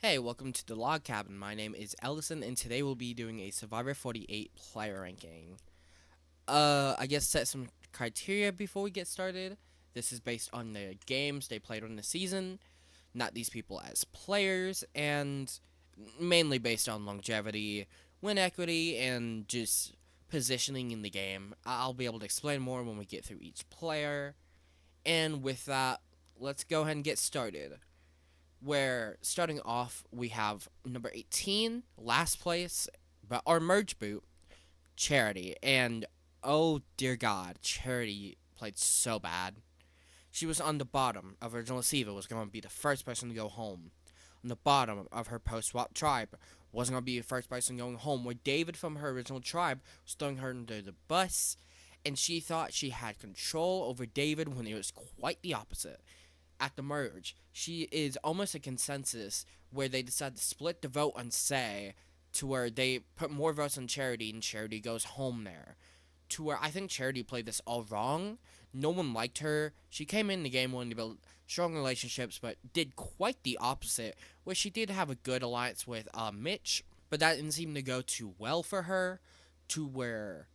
Hey, welcome to the Log Cabin. My name is Ellison, and today we'll be doing a Survivor 48 player ranking. I guess set some criteria before we get started. This is based on the games they played on the season, not these people as players, and mainly based on longevity, win equity, and just positioning in the game. I'll be able to explain more when we get through each player. And with that, let's go ahead and get started. Where starting off we have number 18, last place, but our merge boot, Charity. And oh dear God, Charity played so bad. She was on the bottom of original Siva, was going to be the first person to go home. On the bottom of her post swap tribe, wasn't going to be the first person going home. Where David from her original tribe was throwing her under the bus, and she thought she had control over David when it was quite the opposite at the merge. She is almost a consensus where they decide to split the vote on Say to where they put more votes on Charity and Charity goes home there. To where I think Charity played this all wrong. No one liked her. She came in the game wanting to build strong relationships, but did quite the opposite, where she did have a good alliance with Mitch, but that didn't seem to go too well for her, to where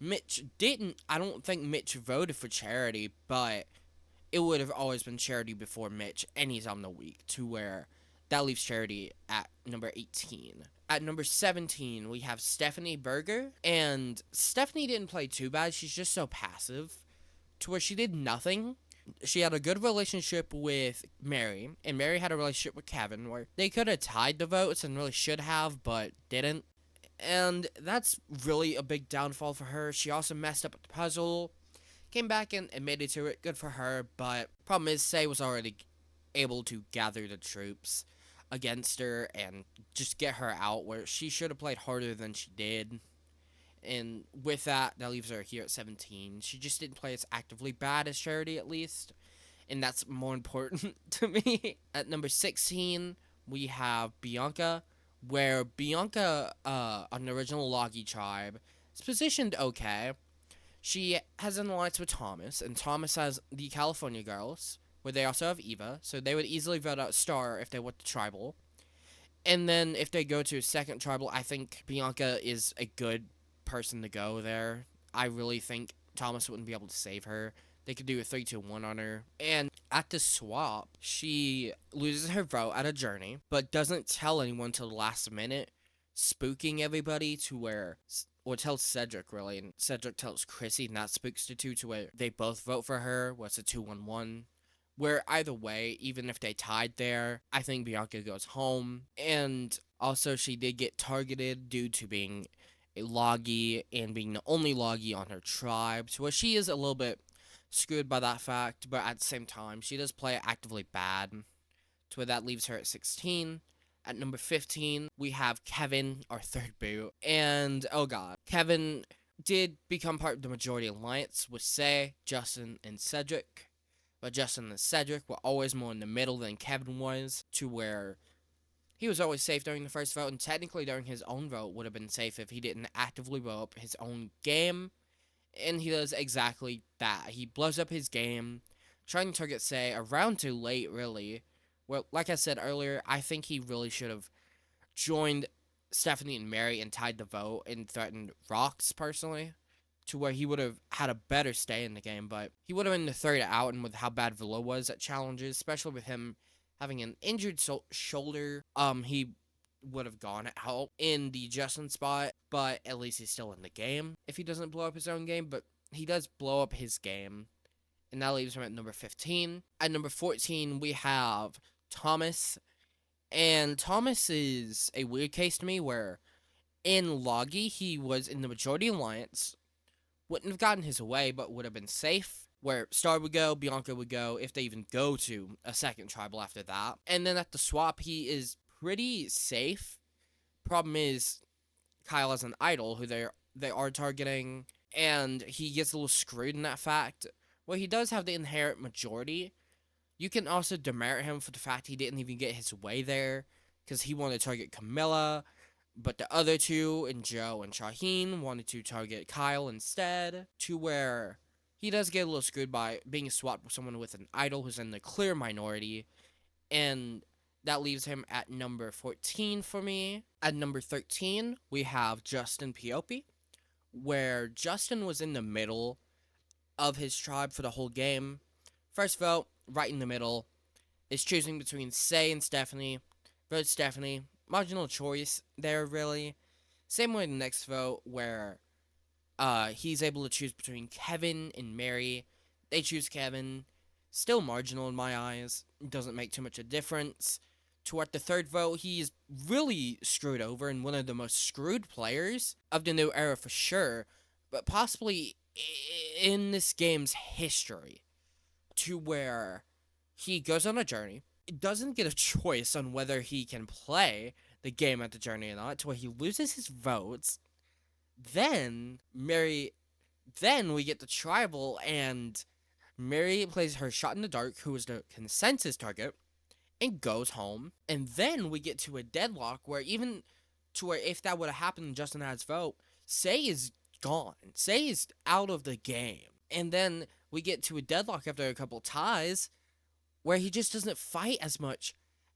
Mitch didn't. I don't think Mitch voted for Charity, but it would have always been Charity before Mitch any time of the week, to where that leaves Charity at number 18. At number 17, we have Stephanie Berger, and Stephanie didn't play too bad. She's just so passive, to where she did nothing. She had a good relationship with Mary, and Mary had a relationship with Kevin, where they could have tied the votes and really should have, but didn't. And that's really a big downfall for her. She also messed up at the puzzle, came back and admitted to it. Good for her, but problem is, Say was already able to gather the troops against her and just get her out, where she should have played harder than she did. And with that, that leaves her here at 17. She just didn't play as actively bad as Charity, at least, and that's more important to me. At number 16, we have Bianca, where Bianca, on the original Logi tribe, is positioned okay. She has an alliance with Thomas, and Thomas has the California Girls, where they also have Eva, so they would easily vote out Star if they went to Tribal. And then if they go to a second Tribal, I think Bianca is a good person to go there. I really think Thomas wouldn't be able to save her. They could do a 3-2-1 on her. And at the swap, she loses her vote at a journey, but doesn't tell anyone till the last minute, spooking everybody to where, or tells Cedric really, and Cedric tells Chrissy, and that spooks the two to where they both vote for her. What's a 2-1-1? Where either way, even if they tied there, I think Bianca goes home. And also, she did get targeted due to being a Logi and being the only Logi on her tribe, so where she is a little bit screwed by that fact, but at the same time, she does play actively bad, to where that leaves her at 16. At number 15, we have Kevin, our third boot. And, oh god, Kevin did become part of the majority alliance with Say, Justin, and Cedric. But Justin and Cedric were always more in the middle than Kevin was, to where he was always safe during the first vote, and technically during his own vote would have been safe if he didn't actively blow up his own game. And he does exactly that. He blows up his game, trying to target Say around too late, really. Well, like I said earlier, I think he really should have joined Stephanie and Mary and tied the vote and threatened Rocks personally, to where he would have had a better stay in the game, but he would have been the third out, and with how bad Villa was at challenges, especially with him having an injured shoulder, he would have gone out in the Justin spot, but at least he's still in the game if he doesn't blow up his own game, but he does blow up his game, and that leaves him at number 15. At number 14, we have Thomas, and Thomas is a weird case to me where in Logi, he was in the majority alliance, wouldn't have gotten his way, but would have been safe. Where Star would go, Bianca would go, if they even go to a second tribal after that. And then at the swap, he is pretty safe. Problem is, Kyle has an idol who they are targeting, and he gets a little screwed in that fact. Well, he does have the inherent majority. You can also demerit him for the fact he didn't even get his way there, because he wanted to target Camilla, but the other two, and Joe and Shaheen, wanted to target Kyle instead, to where he does get a little screwed by being swapped with someone with an idol who's in the clear minority, and That leaves him at number 14 for me. At number 13, we have Justin Piopi, where Justin was in the middle of his tribe for the whole game. First vote, right in the middle, is choosing between Sei and Stephanie. Vote Stephanie. Marginal choice there, really. Same way the next vote, where he's able to choose between Kevin and Mary. They choose Kevin. Still marginal in my eyes. Doesn't make too much of a difference. Toward the third vote, he's really screwed over and one of the most screwed players of the new era for sure, but possibly in this game's history, to where he goes on a journey, doesn't get a choice on whether he can play the game at the journey or not, to where he loses his votes. Then we get the tribal, and Mary plays her shot in the dark, who is the consensus target, and goes home. And then we get to a deadlock where even to where if that would have happened and Justin had his vote, Sei is gone. Sei is out of the game. And then we get to a deadlock after a couple ties where he just doesn't fight as much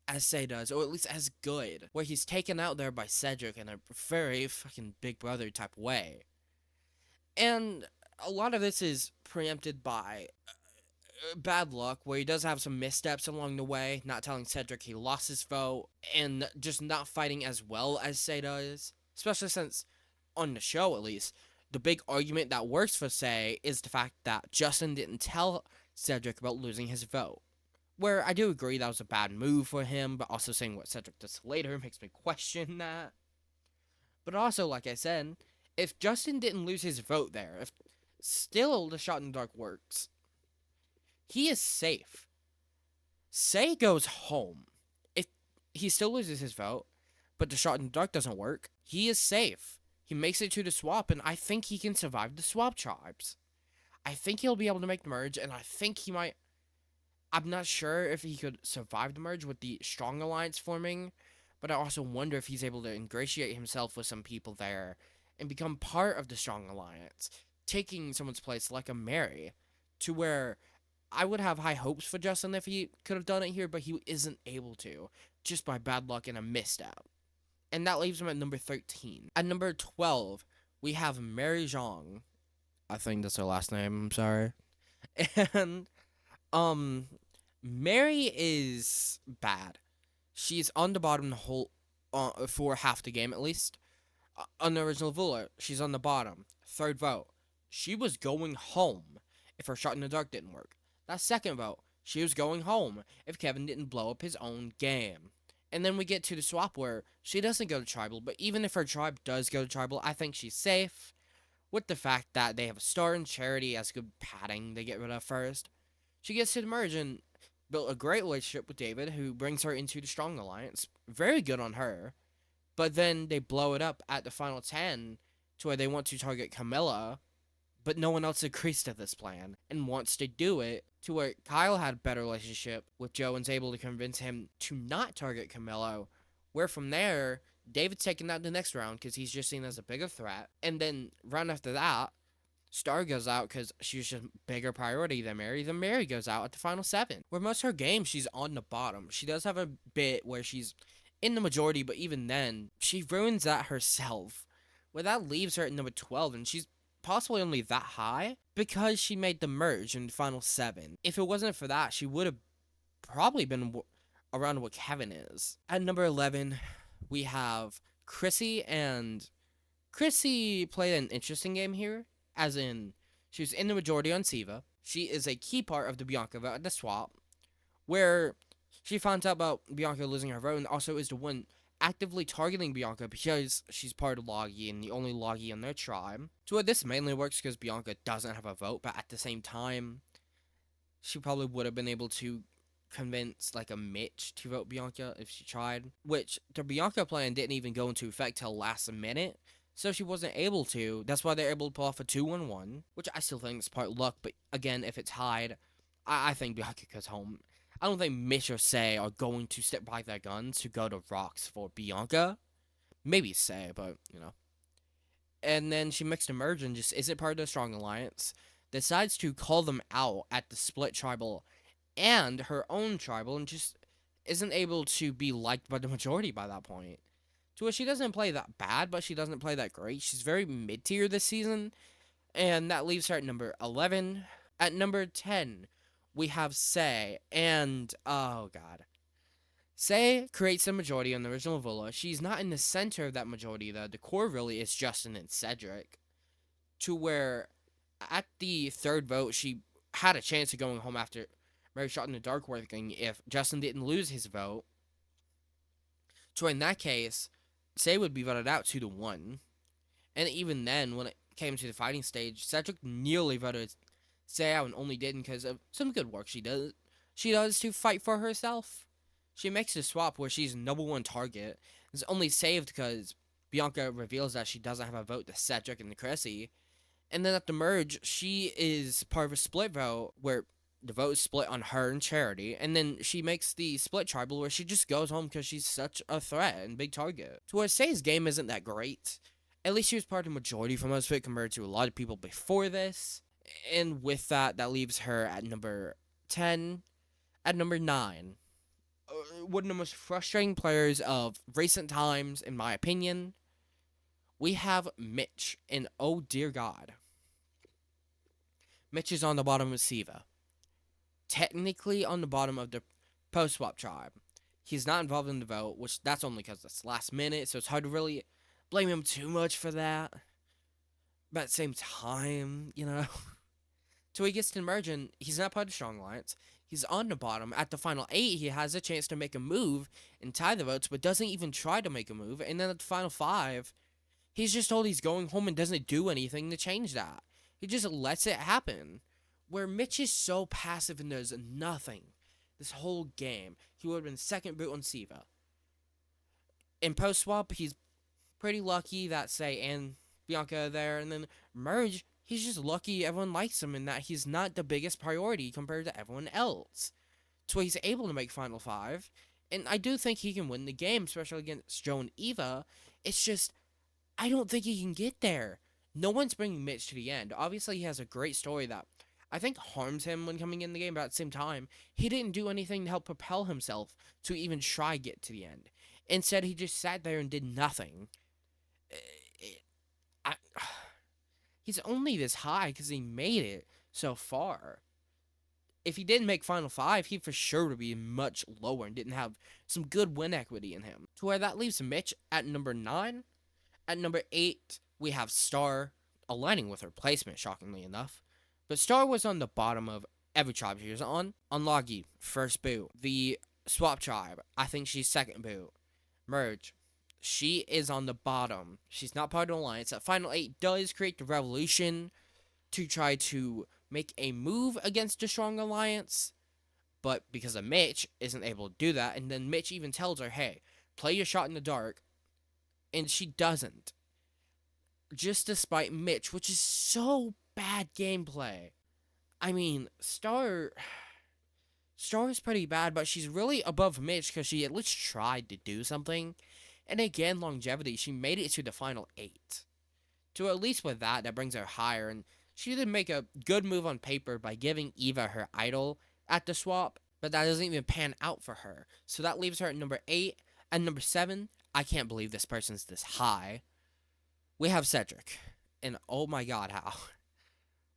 as Sei does, or at least as good, where he's taken out there by Cedric in a very fucking big brother type way. And a lot of this is preempted by bad luck, where he does have some missteps along the way, not telling Cedric he lost his vote, and just not fighting as well as Sei does. Especially since, on the show at least, the big argument that works for Sei is the fact that Justin didn't tell Cedric about losing his vote. Where I do agree that was a bad move for him, but also saying what Cedric does later makes me question that. But also, like I said, if Justin didn't lose his vote there, if still the shot in the dark works, he is safe. Sei goes home. If he still loses his vote, but the shot in the dark doesn't work, he is safe. He makes it to the swap, and I think he can survive the swap tribes. I think he'll be able to make the merge, and I think he might. I'm not sure if he could survive the merge with the Strong Alliance forming, but I also wonder if he's able to ingratiate himself with some people there and become part of the Strong Alliance, taking someone's place like a Mary, to where I would have high hopes for Justin if he could have done it here, but he isn't able to, just by bad luck and a misstep. And that leaves him at number 13. At number 12, we have Mary Zhang. I think that's her last name, I'm sorry. And, Mary is bad. She's on the bottom the whole, for half the game at least. On the original ruler, she's on the bottom. Third vote, she was going home if her shot in the dark didn't work. That second vote, she was going home if Kevin didn't blow up his own game. And then we get to the swap where she doesn't go to tribal, but even if her tribe does go to tribal, I think she's safe. With the fact that they have a star in Charity as good padding they get rid of first. She gets to the merge and built a great relationship with David, who brings her into the Strong Alliance. Very good on her. But then they blow it up at the final 10 to where they want to target Camilla, but no one else agrees to this plan and wants to do it, to where Kyle had a better relationship with Joe and's able to convince him to not target Camilla, where from there, David's taken out the next round because he's just seen as a bigger threat, and then round after that, Star goes out because she's just a bigger priority than Mary. Then Mary goes out at the final 7, where most of her game she's on the bottom. She does have a bit where she's in the majority, but even then, she ruins that herself, where that leaves her at number 12, and she's possibly only that high because she made the merge in the final 7. If it wasn't for that, she would have probably been around what Kevin is. At number 11, we have Chrissy, and Chrissy played an interesting game here, as in, she was in the majority on Siva. She is a key part of the Bianca vote at the swap, where she finds out about Bianca losing her vote and also is the one actively targeting Bianca because she's part of Logie and the only Logie in their tribe. So this mainly works because Bianca doesn't have a vote, but at the same time, she probably would have been able to convince like a Mitch to vote Bianca if she tried, which the Bianca plan didn't even go into effect till last minute, so she wasn't able to. That's why they're able to pull off a 2-1-1, which I still think is part luck, but again, if it's tied, I think Bianca goes home. I don't think Mitch or Sei are going to step by their guns to go to rocks for Bianca. Maybe Sei, but, you know. And then she mixed a merge and just isn't part of the Strong Alliance. Decides to call them out at the split tribal and her own tribal, and just isn't able to be liked by the majority by that point. To where she doesn't play that bad, but she doesn't play that great. She's very mid tier this season, and that leaves her at number 11. At number 10, we have Sei, and oh god. Sei creates the majority on the original Villa. She's not in the center of that majority, though. The core really is Justin and Cedric. To where at the third vote, she had a chance of going home after Mary Shot in the Dark working if Justin didn't lose his vote. So in that case, Sei would be voted out 2-1. And even then, when it came to the fighting stage, Cedric nearly voted Sei out and only didn't because of some good work she does. She does to fight for herself. She makes a swap where she's number one target. It's only saved because Bianca reveals that she doesn't have a vote to Cedric and Chrissy. And then at the merge, she is part of a split vote where the vote is split on her and Charity. And then she makes the split tribal where she just goes home because she's such a threat and big target. To where Sei's game isn't that great. At least she was part of the majority for most of it compared to a lot of people before this. And with that, that leaves her at number 10. At number 9, one of the most frustrating players of recent times, in my opinion, we have Mitch. And oh dear God, Mitch is on the bottom of Siva. Technically on the bottom of the post-swap tribe. He's not involved in the vote, which that's only because it's last minute, so it's hard to really blame him too much for that. But at the same time, So he gets to merge and he's not part of Strong Alliance. He's on the bottom. At the final 8, he has a chance to make a move and tie the votes, but doesn't even try to make a move. And then at the final 5, he's just told he's going home and doesn't do anything to change that. He just lets it happen. Where Mitch is so passive and does nothing this whole game. He would have been second boot on Siva. In post-swap, he's pretty lucky that Sei and Bianca are there. And then merge, he's just lucky everyone likes him and that he's not the biggest priority compared to everyone else. So he's able to make Final 5. And I do think he can win the game, especially against Joe and Eva. It's just, I don't think he can get there. No one's bringing Mitch to the end. Obviously, he has a great story that I think harms him when coming in the game, but at the same time, he didn't do anything to help propel himself to even try get to the end. Instead, he just sat there and did nothing. He's only this high because he made it so far. If he didn't make Final 5, he for sure would be much lower and didn't have some good win equity in him. To where that leaves Mitch at number 9. At number 8, we have Star, aligning with her placement, shockingly enough. But Star was on the bottom of every tribe she was on. On Logi, first boot. The Swap tribe, I think she's second boot. Merge, she is on the bottom. She's not part of the alliance. That final 8 does create the revolution to try to make a move against the strong alliance. But because of Mitch, isn't able to do that. And then Mitch even tells her, hey, play your shot in the dark. And she doesn't. Just despite Mitch, which is so bad gameplay. I mean, Star is pretty bad, but she's really above Mitch because she at least tried to do something. And again, longevity, she made it to the final 8. So at least with that, that brings her higher. And she did make a good move on paper by giving Eva her idol at the swap, but that doesn't even pan out for her. So that leaves her at number 8. And number 7, I can't believe this person's this high. We have Cedric. And oh my god, how?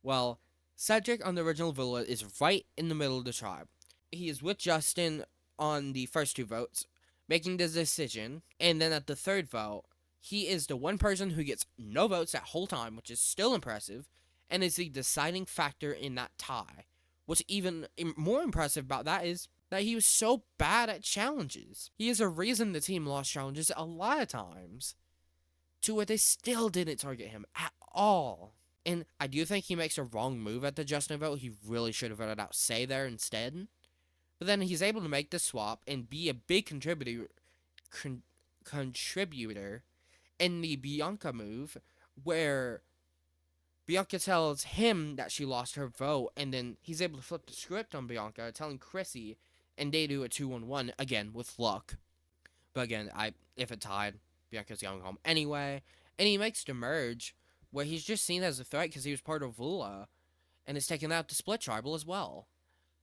Well, Cedric on the original Villa is right in the middle of the tribe. He is with Justin on the first 2 votes, making the decision. And then at the third vote, he is the one person who gets no votes that whole time, which is still impressive, and is the deciding factor in that tie. What's even more impressive about that is that he was so bad at challenges. He is a reason the team lost challenges a lot of times, to where they still didn't target him at all. And I do think he makes a wrong move at the Justin vote. He really should have voted out Sei there instead. But then he's able to make the swap and be a big contributor in the Bianca move, where Bianca tells him that she lost her vote, and then he's able to flip the script on Bianca, telling Chrissy, and they do a 2-1-1, again, with luck. But again, if it tied, Bianca's going home anyway. And he makes the merge, where he's just seen as a threat because he was part of Vula, and is taking out the split tribal as well.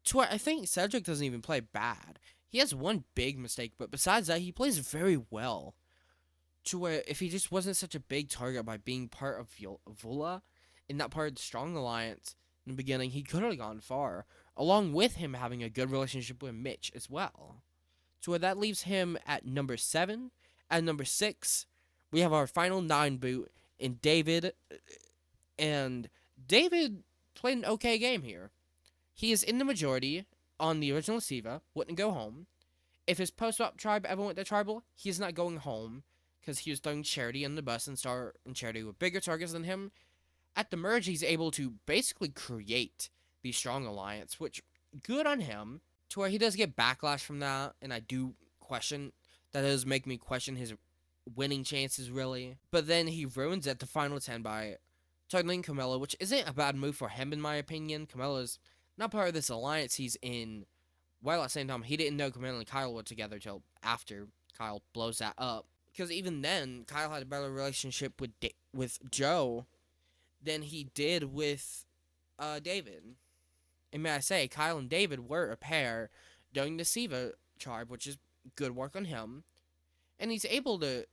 To where I think Cedric doesn't even play bad. he has one big mistake, but besides that, he plays very well. To where if he just wasn't such a big target by being part of Vula and not part of the Strong Alliance in the beginning, he could have gone far. Along with him having a good relationship with Mitch as well. So that leaves him at number 7. At number 6, we have our final 9 boot in David. And David played an okay game here. He is in the majority on the original Siva, wouldn't go home. If his post-swap tribe ever went to tribal, he is not going home because he was throwing Charity in the bus and Star and Charity with bigger targets than him. At the merge, he's able to basically create the Strong Alliance, which good on him. To where he does get backlash from that, and I do question that does make me question his winning chances really. But then he ruins at the final 10 by targeting Camilla, which isn't a bad move for him in my opinion. Camilla's not part of this alliance he's in. While at the same time, he didn't know Camilla and Kyle were together till after Kyle blows that up. Because even then, Kyle had a better relationship with Joe than he did with David. And may I say, Kyle and David were a pair during the Siva tribe, which is good work on him. And he's able to.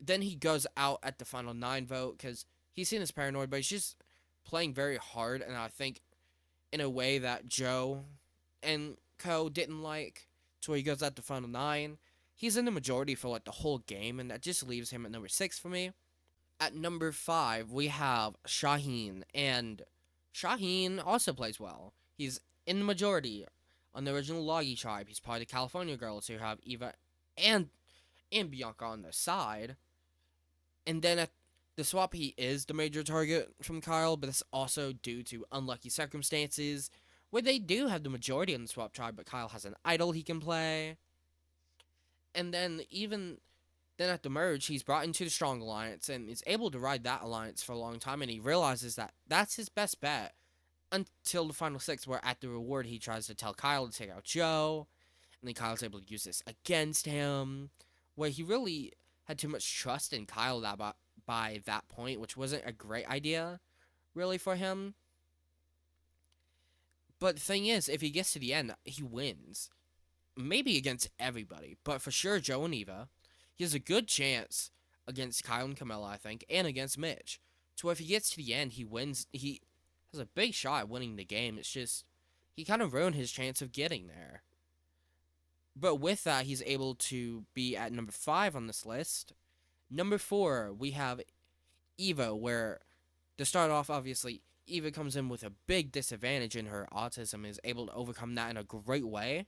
Then he goes out at the final 9 vote because he's seen as paranoid, but he's just playing very hard. And I think in a way that Joe and Co didn't like, to where he goes at the final 9. He's in the majority for like the whole game, and that just leaves him at number 6 for me. At number 5, we have Shaheen, and Shaheen also plays well. He's in the majority on the original Logi tribe. He's part of the California girls who have Eva and Bianca on their side. And then at the swap, he is the major target from Kyle, but that's also due to unlucky circumstances where they do have the majority in the swap tribe, but Kyle has an idol he can play. And then then at the merge, he's brought into the Strong Alliance and is able to ride that alliance for a long time, and he realizes that that's his best bet until the final 6, where at the reward he tries to tell Kyle to take out Joe, and then Kyle's able to use this against him, where he really had too much trust in Kyle by that point, which wasn't a great idea, really, for him. But the thing is, if he gets to the end, he wins. Maybe against everybody, but for sure Joe and Eva. He has a good chance against Kyle and Camilla, I think, and against Mitch. So if he gets to the end, he wins. He has a big shot at winning the game. It's just, he kind of ruined his chance of getting there. But with that, he's able to be at number 5 on this list. Number 4, we have Eva, where to start off, obviously, Eva comes in with a big disadvantage in her autism, is able to overcome that in a great way,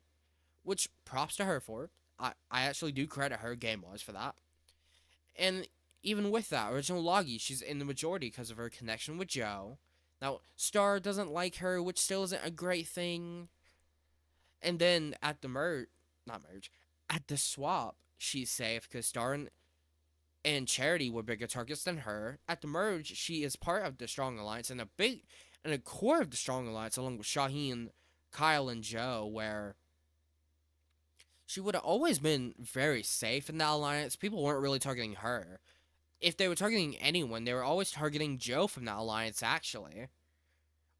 which props to her for. I actually do credit her game-wise for that. And even with that, original Logi, she's in the majority because of her connection with Joe. Now, Star doesn't like her, which still isn't a great thing. And then at the at the swap, she's safe because Star and Charity were bigger targets than her. At the merge, she is part of the Strong Alliance and a core of the Strong Alliance, along with Shaheen, Kyle, and Joe, where she would have always been very safe in that alliance. People weren't really targeting her. If they were targeting anyone, they were always targeting Joe from that alliance, actually.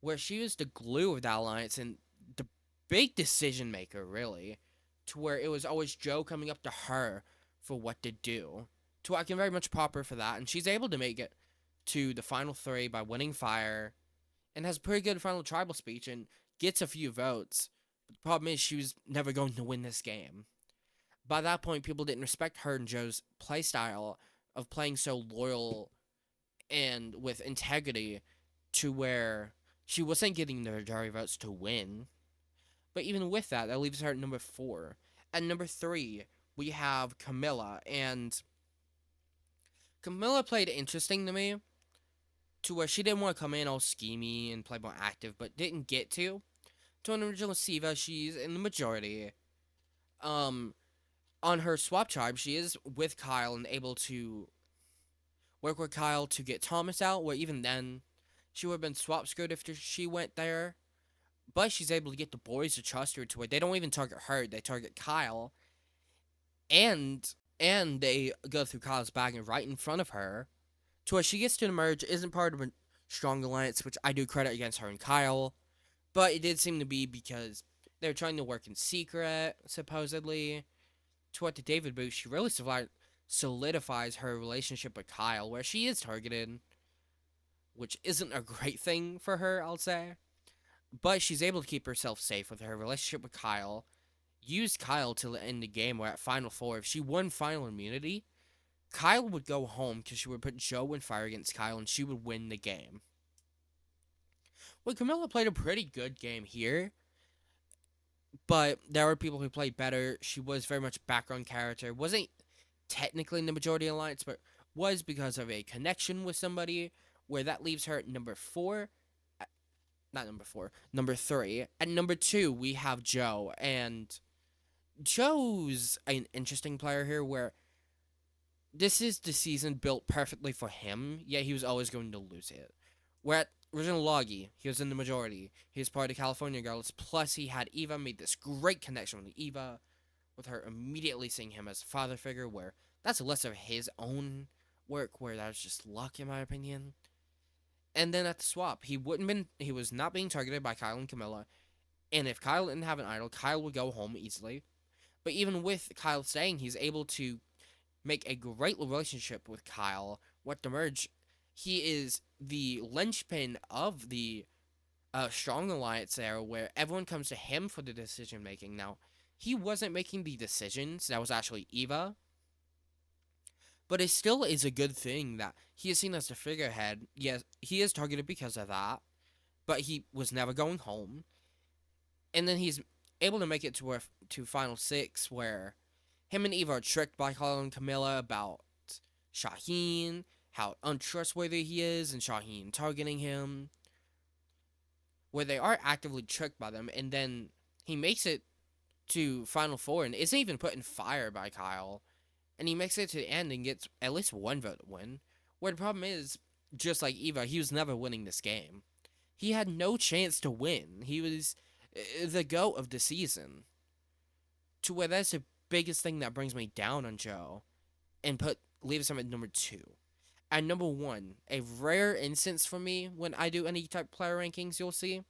Where she was the glue of that alliance and the big decision maker, really. To where it was always Joe coming up to her for what to do. To where I can very much prop her for that. And she's able to make it to the final 3 by winning Fire. And has a pretty good final tribal speech and gets a few votes. The problem is she was never going to win this game. By that point, people didn't respect her and Joe's playstyle of playing so loyal and with integrity, to where she wasn't getting the majority votes to win. But even with that, that leaves her at number 4. At number 3, we have Camilla, and Camilla played interesting to me, to where she didn't want to come in all schemy and play more active, but didn't get to. To an original Siva, she's in the majority. On her swap tribe, she is with Kyle and able to work with Kyle to get Thomas out, where even then, she would have been swap screwed if she went there. But she's able to get the boys to trust her to where they don't even target her, they target Kyle. And they go through Kyle's bag and right in front of her, to where she gets to the merge, isn't part of a Strong Alliance, which I do credit against her and Kyle. But it did seem to be because They're trying to work in secret, supposedly. Toward the David boot, she really solidifies her relationship with Kyle, where she is targeted, which isn't a great thing for her, I'll say. But she's able to keep herself safe with her relationship with Kyle. Use Kyle till the end of the game, where at Final Four, if she won Final Immunity, Kyle would go home because she would put Joe in fire against Kyle and she would win the game. Well, Camilla played a pretty good game here, but there were people who played better. She was very much background character. Wasn't technically in the majority alliance, but was because of a connection with somebody, where that leaves her at number 4. Not number 4, number 3. At number 2, we have Joe, and Joe's an interesting player here, where this is the season built perfectly for him, yet he was always going to lose it. Where at Original Logi, he was in the majority. He was part of California Girls, plus he had Eva, made this great connection with Eva, with her immediately seeing him as a father figure, where that's less of his own work, where that was just luck, in my opinion. And then at the swap, he was not being targeted by Kyle and Camilla, and if Kyle didn't have an idol, Kyle would go home easily. But even with Kyle staying, he's able to make a great relationship with Kyle. With the merge, he is the linchpin of the Strong Alliance there, where everyone comes to him for the decision making. Now, he wasn't making the decisions, that was actually Eva. But it still is a good thing that he is seen as the figurehead. Yes, he is targeted because of that, but he was never going home. And then he's able to make it to Final Six, where him and Eva are tricked by Kyle and Camilla about Shaheen, how untrustworthy he is, and Shaheen targeting him. Where they are actively tricked by them, and then he makes it to Final Four and isn't even put in fire by Kyle. And he makes it to the end and gets at least one vote to win. Where the problem is, just like Eva, he was never winning this game. He had no chance to win. He was the GOAT of the season. To where that's the biggest thing that brings me down on Joe and leaves him at number 2. At number 1, a rare instance for me when I do any type of player rankings, you'll see,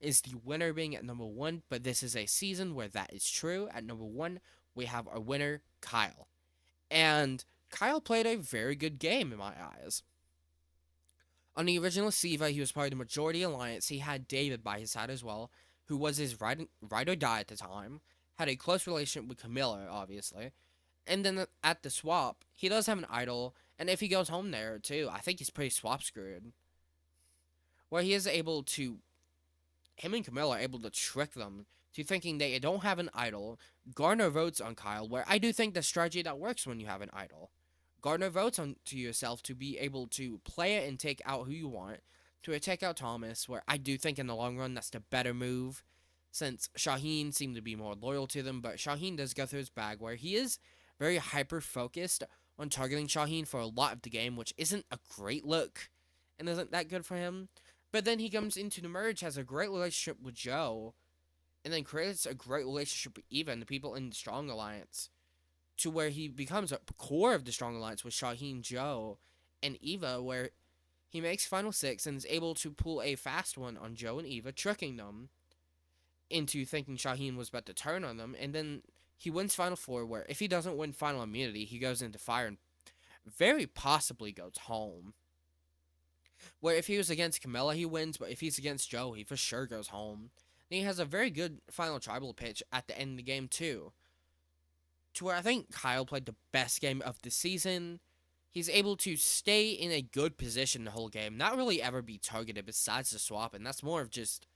is the winner being at number 1, but this is a season where that is true. At number 1, we have our winner, Kyle. And Kyle played a very good game in my eyes. On the original Siva, he was part of the majority alliance. He had David by his side as well, who was his ride or die at the time. Had a close relationship with Camilla, obviously. And then at the swap, he does have an idol, and if he goes home there too, I think he's pretty swap screwed. Where he is able to, him and Camilla are able to trick them to thinking they don't have an idol, garner votes on Kyle, where I do think the strategy that works when you have an idol. Garner votes on to yourself to be able to play it and take out who you want, to take out Thomas, where I do think in the long run that's the better move, since Shaheen seemed to be more loyal to them, but Shaheen does go through his bag, where he is very hyper-focused on targeting Shaheen for a lot of the game, which isn't a great look, and isn't that good for him. But then he comes into the merge, has a great relationship with Joe, and then creates a great relationship with Eva and the people in the Strong Alliance, to where he becomes a core of the Strong Alliance with Shaheen, Joe, and Eva, where he makes Final Six and is able to pull a fast one on Joe and Eva, tricking them into thinking Shaheen was about to turn on them, and then he wins Final Four, where if he doesn't win Final Immunity, he goes into fire and very possibly goes home. Where if he was against Camilla, he wins, but if he's against Joe, he for sure goes home. And he has a very good final tribal pitch at the end of the game, too. To where I think Kyle played the best game of the season. He's able to stay in a good position the whole game, not really ever be targeted besides the swap, and that's more of just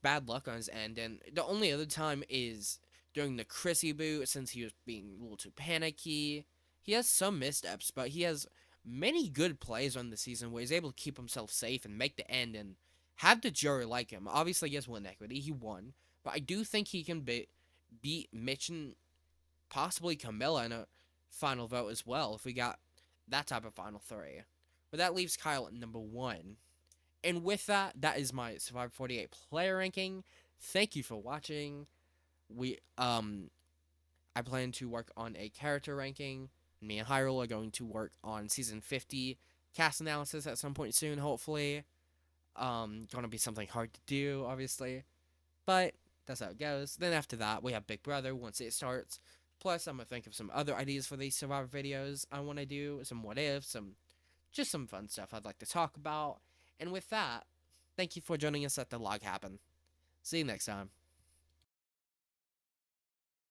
bad luck on his end. And the only other time is during the Chrissy boot, since he was being a little too panicky. He has some missteps, but he has many good plays on the season where he's able to keep himself safe and make the end and have the jury like him. Obviously, he has win equity. He won. But I do think he can beat Mitch and possibly Camilla in a final vote as well if we got that type of final 3. But that leaves Kyle at number 1. And with that, that is my Survivor 48 player ranking. Thank you for watching. I plan to work on a character ranking. Me and Hyrule are going to work on season 50 cast analysis at some point soon, hopefully. Gonna be something hard to do, obviously. But That's how it goes. Then after that, we have Big Brother once it starts. Plus, I'm gonna think of some other ideas for these Survivor videos I want to do. Some what ifs, some fun stuff I'd like to talk about. And with that, thank you for joining us at the Log Happen. See you next time.